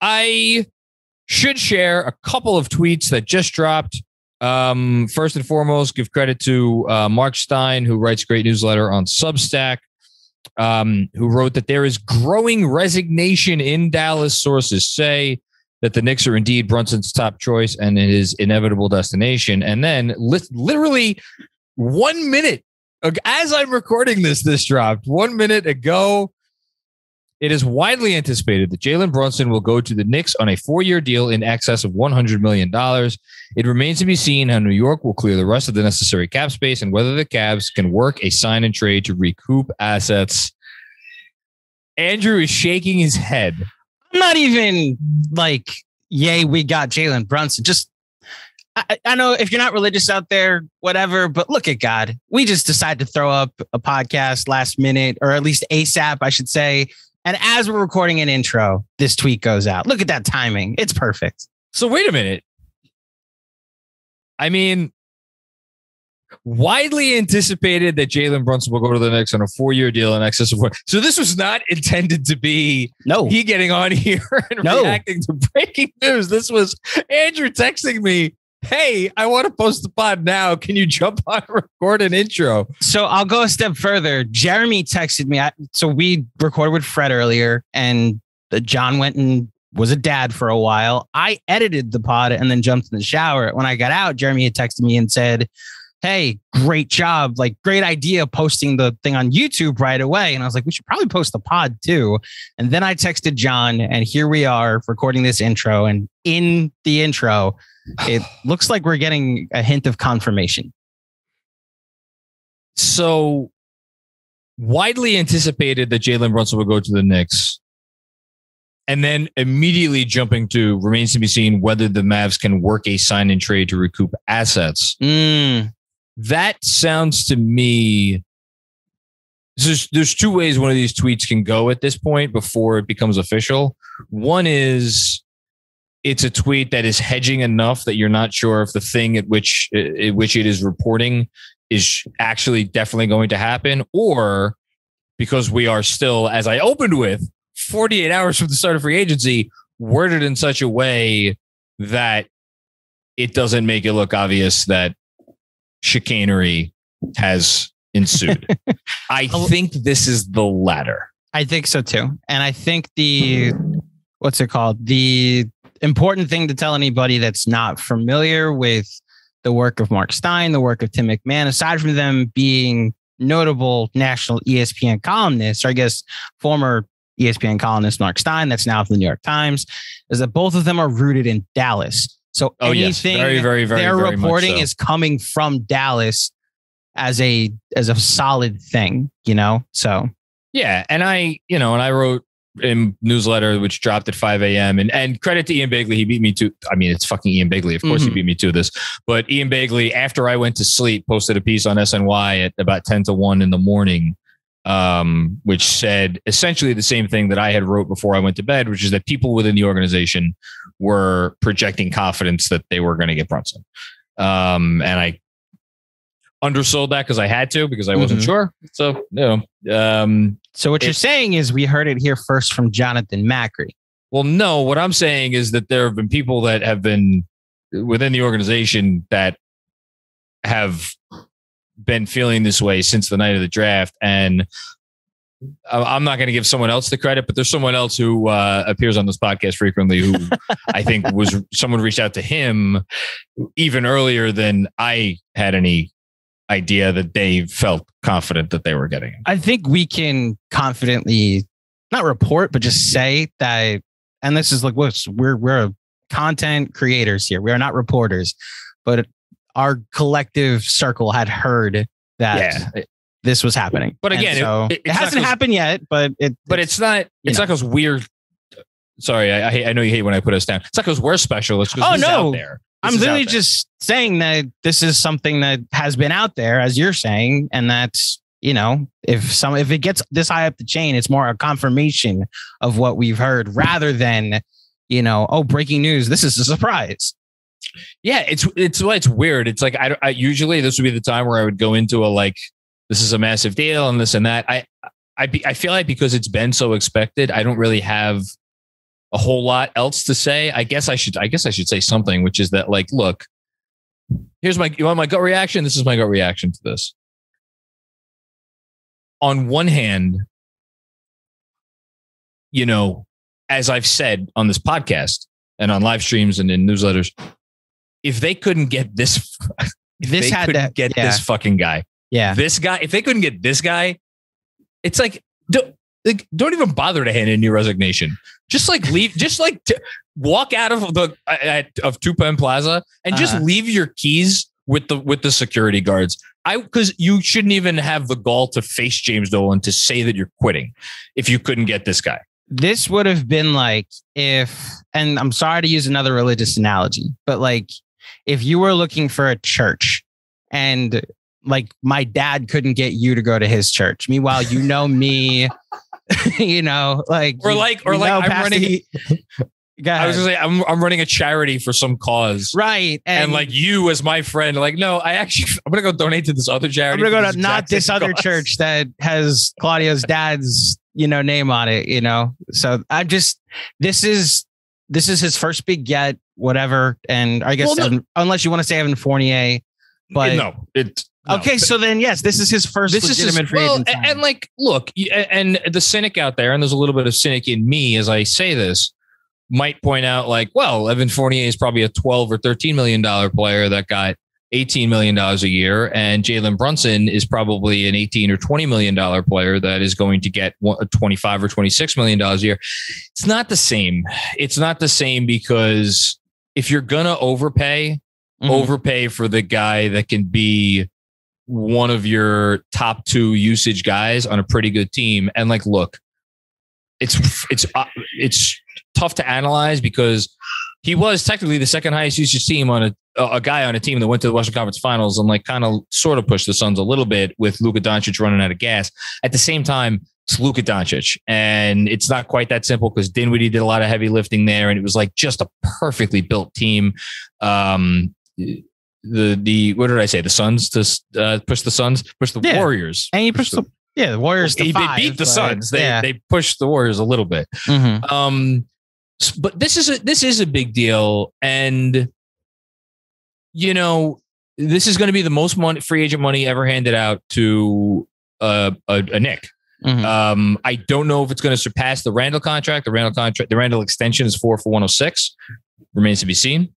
I should share a couple of tweets that just dropped. First and foremost, give credit to Marc Stein, who writes a great newsletter on Substack, who wrote that there is growing resignation in Dallas. Sources say that the Knicks are indeed Brunson's top choice and his inevitable destination. And then literally 1 minute, as I'm recording this dropped 1 minute ago. It is widely anticipated that Jalen Brunson will go to the Knicks on a 4-year deal in excess of $100 million. It remains to be seen how New York will clear the rest of the necessary cap space and whether the Cavs can work a sign and trade to recoup assets. Andrew is shaking his head. I'm not even like, yay, we got Jalen Brunson. Just, I know if you're not religious out there, whatever, but look at God. We just decided to throw up a podcast last minute, or at least ASAP, I should say. And as we're recording an intro, this tweet goes out. Look at that timing. It's perfect. So wait a minute. I mean, widely anticipated that Jalen Brunson will go to the Knicks on a 4-year deal in excess of what? So this was not intended to be he getting on here and reacting to breaking news. This was Andrew texting me, hey, I want to post the pod now. Can you jump on and record an intro? So I'll go a step further. Jeremy texted me. So we recorded with Fred earlier, and John went and was a dad for a while. I edited the pod and then jumped in the shower. When I got out, Jeremy had texted me and said, hey, great job. Like, great idea posting the thing on YouTube right away. And I was like, we should probably post the pod too. And then I texted John, and here we are recording this intro. And in the intro, it looks like we're getting a hint of confirmation. So widely anticipated that Jalen Brunson will go to the Knicks, and then immediately jumping to remains to be seen whether the Mavs can work a sign and trade to recoup assets. That sounds to me, there's two ways one of these tweets can go at this point before it becomes official. One is it's a tweet that is hedging enough that you're not sure if the thing at which it is reporting is actually definitely going to happen, or because we are still, as I opened with, 48 hours from the start of free agency, worded in such a way that it doesn't make it look obvious that chicanery has ensued. I think this is the latter. I think so too. And I think the important thing to tell anybody that's not familiar with the work of Marc Stein, the work of Tim MacMahon, aside from them being notable national ESPN columnists, or I guess former ESPN columnist Marc Stein, that's now from the New York Times, is that both of them are rooted in Dallas. So anything very they're reporting is coming from Dallas as a solid thing, you know? So yeah. And I wrote in newsletter, which dropped at 5 a.m. And credit to Ian Begley. He beat me to, I mean, it's fucking Ian Begley. Of course he beat me to this, but Ian Begley, after I went to sleep, posted a piece on SNY at about 10 to 1 in the morning, which said essentially the same thing that I had wrote before I went to bed, which is that people within the organization were projecting confidence that they were going to get Brunson. And I undersold that because I had to, because I wasn't sure. So, so what you're saying is we heard it here first from Jonathan Macri. Well, no, what I'm saying is that there have been people that have been within the organization that have been feeling this way since the night of the draft. And I'm not going to give someone else the credit, but there's someone else who appears on this podcast frequently who I think someone reached out to him even earlier than I had any idea that they felt confident that they were getting him. I think we can confidently not report, but just say that, and this is like, we're content creators here. We are not reporters, but our collective circle had heard that this was happening. But again, so it hasn't happened yet, but it's not because we're sorry. I know you hate when I put us down. It's not because we're special. It's because out there. I'm literally just saying that this is something that has been out there, as you're saying, and that's, if it gets this high up the chain, it's more a confirmation of what we've heard rather than, breaking news. This is a surprise. Yeah, it's weird. It's like I usually this would be the time where I would go into this is a massive deal and this and that. I feel like because it's been so expected, I don't really have a whole lot else to say. I guess I should say something, which is that, like, look, you want my gut reaction? This is my gut reaction to this. On one hand, you know, as I've said on this podcast and on live streams and in newsletters, if they couldn't get this, this fucking guy, this guy, if they couldn't get this guy, it's like, don't even bother to hand in your resignation. Just like leave, walk out of of Two Penn Plaza and just leave your keys with the security guards. Because you shouldn't even have the gall to face James Dolan to say that you're quitting if you couldn't get this guy. This would have been like if, and I'm sorry to use another religious analogy, but like if you were looking for a church and like my dad couldn't get you to go to his church. Meanwhile, you know me, you know, like, I'm running. I was gonna say I'm running a charity for some cause, right? And like you as my friend, like, no, I'm gonna go donate to this other charity. I'm gonna go to not this other church that has Claudio's dad's, you know, name on it, you know. So I'm just, this is his first big get, whatever. And I guess unless you want to say Evan Fournier, but no. Okay, so then yes, this is his first legitimate free agent signing. And like, look, and the cynic out there, and there's a little bit of cynic in me as I say this, might point out like, well, Evan Fournier is probably a $12 or $13 million player that got $18 million a year, and Jalen Brunson is probably an $18 or $20 million player that is going to get $25 or $26 million a year. It's not the same. It's not the same because if you're gonna overpay for the guy that can be one of your top two usage guys on a pretty good team. And like, look, it's tough to analyze because he was technically the second highest usage team on a guy on a team that went to the Western Conference Finals and like kind of sort of pushed the Suns a little bit with Luka Doncic running out of gas. At the same time, it's Luka Doncic, and it's not quite that simple because Dinwiddie did a lot of heavy lifting there, and it was like just a perfectly built team. The what did I say? The Suns to push the Warriors, and he pushed the Warriors. They beat the Suns. They pushed the Warriors a little bit. But this is a big deal, and you know, this is going to be the most free agent money ever handed out to a Knick. I don't know if it's going to surpass the Randall contract. The Randall extension is 4 for $106. Remains to be seen.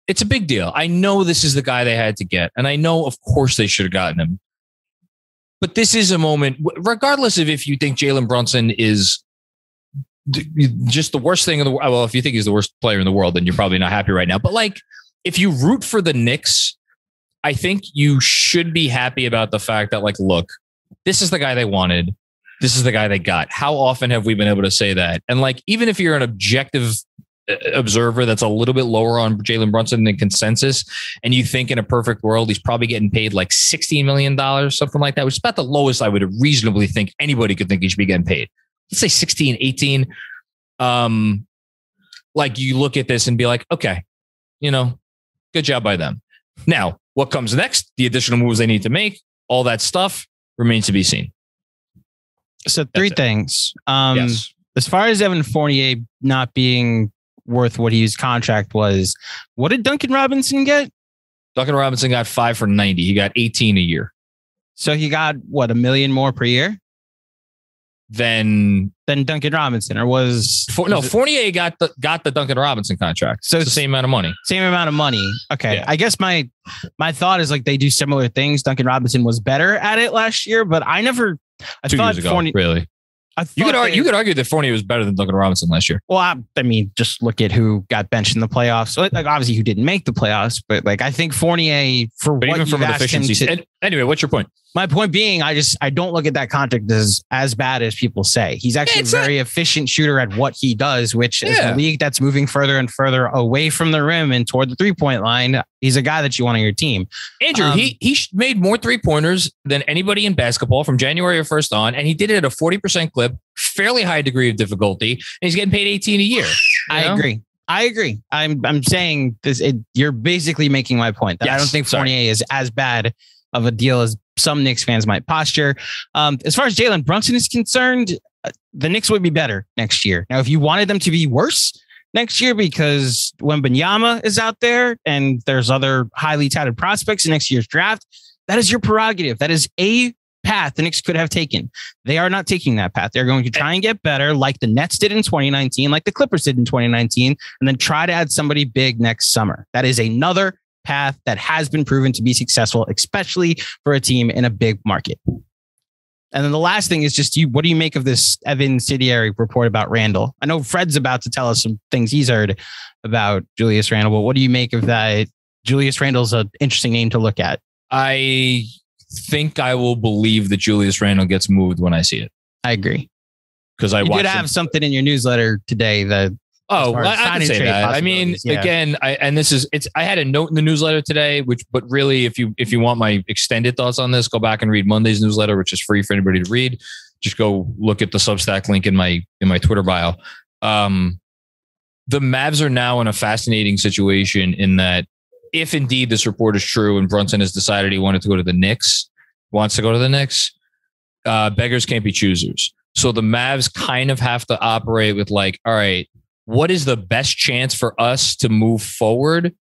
It's a big deal. I know this is the guy they had to get, and I know, of course, they should have gotten him. But this is a moment, regardless of if you think Jalen Brunson is just the worst thing in the world. Well, if you think he's the worst player in the world, then you're probably not happy right now. But like, if you root for the Knicks, I think you should be happy about the fact that, like, look, this is the guy they wanted. This is the guy they got. How often have we been able to say that? And like, even if you're an objective observer that's a little bit lower on Jalen Brunson than consensus, and you think in a perfect world he's probably getting paid like $60 million, something like that, which is about the lowest I would reasonably think anybody could think he should be getting paid. Let's say 16, 18. Like, you look at this and be like, okay, you know, good job by them. Now, what comes next? The additional moves they need to make, all that stuff remains to be seen. So three things. Yes. As far as Evan Fournier not being worth what his contract was, what did Duncan Robinson get? Duncan Robinson got 5 for 90. He got 18 a year. So he got what, $1 million more per year than Duncan Robinson, or Fournier got the Duncan Robinson contract. So it's the same amount of money. Same amount of money. Okay. Yeah. I guess my thought is like they do similar things. Duncan Robinson was better at it last year, but I 2 years ago, really. You could argue that Fournier was better than Duncan Robinson last year. Well, I mean, just look at who got benched in the playoffs. Like, obviously, who didn't make the playoffs, but like, I think Fournier, but even from an efficiency. Anyway, what's your point? My point being, I don't look at that contract as bad as people say. He's actually a very efficient shooter at what he does, which is a league that's moving further and further away from the rim and toward the 3-point line. He's a guy that you want on your team. Andrew, he made more 3-pointers than anybody in basketball from January 1st on, and he did it at a 40% clip, fairly high degree of difficulty, and he's getting paid 18 a year. I agree. I'm saying this. You're basically making my point that I don't think Fournier is as bad of a deal as some Knicks fans might posture. As far as Jalen Brunson is concerned, the Knicks would be better next year. Now, if you wanted them to be worse next year because Wembanyama is out there and there's other highly touted prospects in next year's draft, that is your prerogative. That is a path the Knicks could have taken. They are not taking that path. They're going to try and get better like the Nets did in 2019, like the Clippers did in 2019, and then try to add somebody big next summer. That is another path that has been proven to be successful, especially for a team in a big market. And then the last thing is just what do you make of this Evan Sidieri report about Randle? I know Fred's about to tell us some things he's heard about Julius Randle, but what do you make of that? Julius Randle's an interesting name to look at. I think I will believe that Julius Randle gets moved when I see it. I agree. Because I did have something in your newsletter today that. Oh, well, I can say that. I mean, again, I had a note in the newsletter today, but really, if you want my extended thoughts on this, go back and read Monday's newsletter, which is free for anybody to read. Just go look at the Substack link in my Twitter bio. The Mavs are now in a fascinating situation in that if indeed this report is true and Brunson has decided he wants to go to the Knicks, beggars can't be choosers. So the Mavs kind of have to operate with like, all right, what is the best chance for us to move forward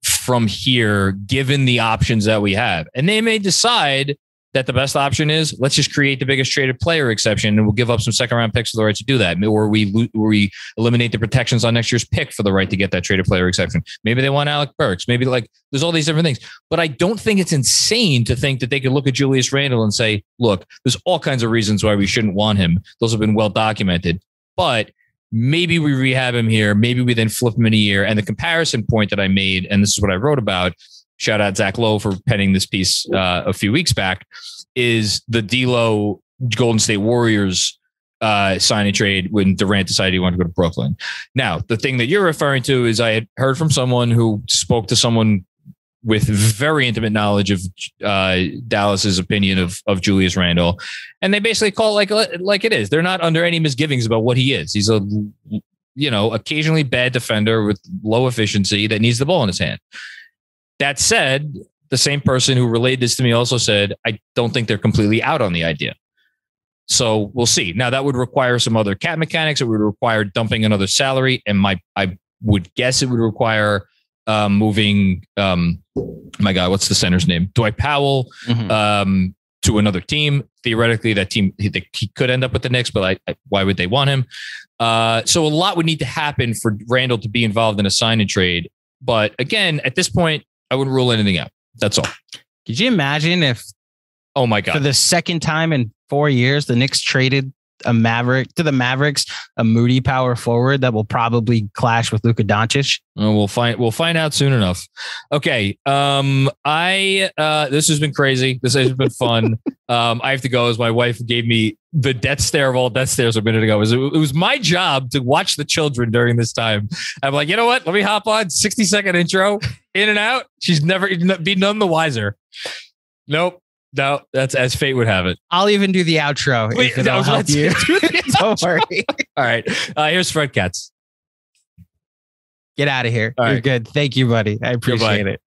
from here, given the options that we have? And they may decide that the best option is let's just create the biggest traded player exception and we'll give up some second round picks for the right to do that. Or we eliminate the protections on next year's pick for the right to get that traded player exception. Maybe they want Alec Burks. Maybe there's all these different things. But I don't think it's insane to think that they could look at Julius Randle and say, look, there's all kinds of reasons why we shouldn't want him. Those have been well documented. But maybe we rehab him here. Maybe we then flip him in a year. And the comparison point that I made, and this is what I wrote about, shout out Zach Lowe for penning this piece a few weeks back, is the D'Lo Golden State Warriors sign and trade when Durant decided he wanted to go to Brooklyn. Now, the thing that you're referring to is I had heard from someone who spoke to someone with very intimate knowledge of Dallas's opinion of Julius Randle. And they basically call it like it is. They're not under any misgivings about what he is. He's a, occasionally bad defender with low efficiency that needs the ball in his hand. That said, the same person who relayed this to me also said, I don't think they're completely out on the idea. So we'll see. Now that would require some other cap mechanics. It would require dumping another salary. And I would guess it would require moving, my God, what's the center's name? Dwight Powell to another team. Theoretically, that team, he could end up with the Knicks, but why would they want him? So a lot would need to happen for Randle to be involved in a sign and trade. But again, at this point, I wouldn't rule anything out. That's all. Could you imagine if, oh my God, for the second time in 4 years, the Knicks traded the Mavericks, a moody power forward that will probably clash with Luka Doncic? We'll find out soon enough. Okay. This has been crazy. This has been fun. I have to go as my wife gave me the death stare of all death stares a minute ago. It was my job to watch the children during this time. I'm like, you know what? Let me hop on 60-second intro in and out. She's never be none the wiser. Nope. No, that's as fate would have it. I'll even do the outro. Wait, if it'll help you. Don't worry. All right. Here's Fred Katz. Get out of here. All You're right. good. Thank you, buddy. I appreciate it.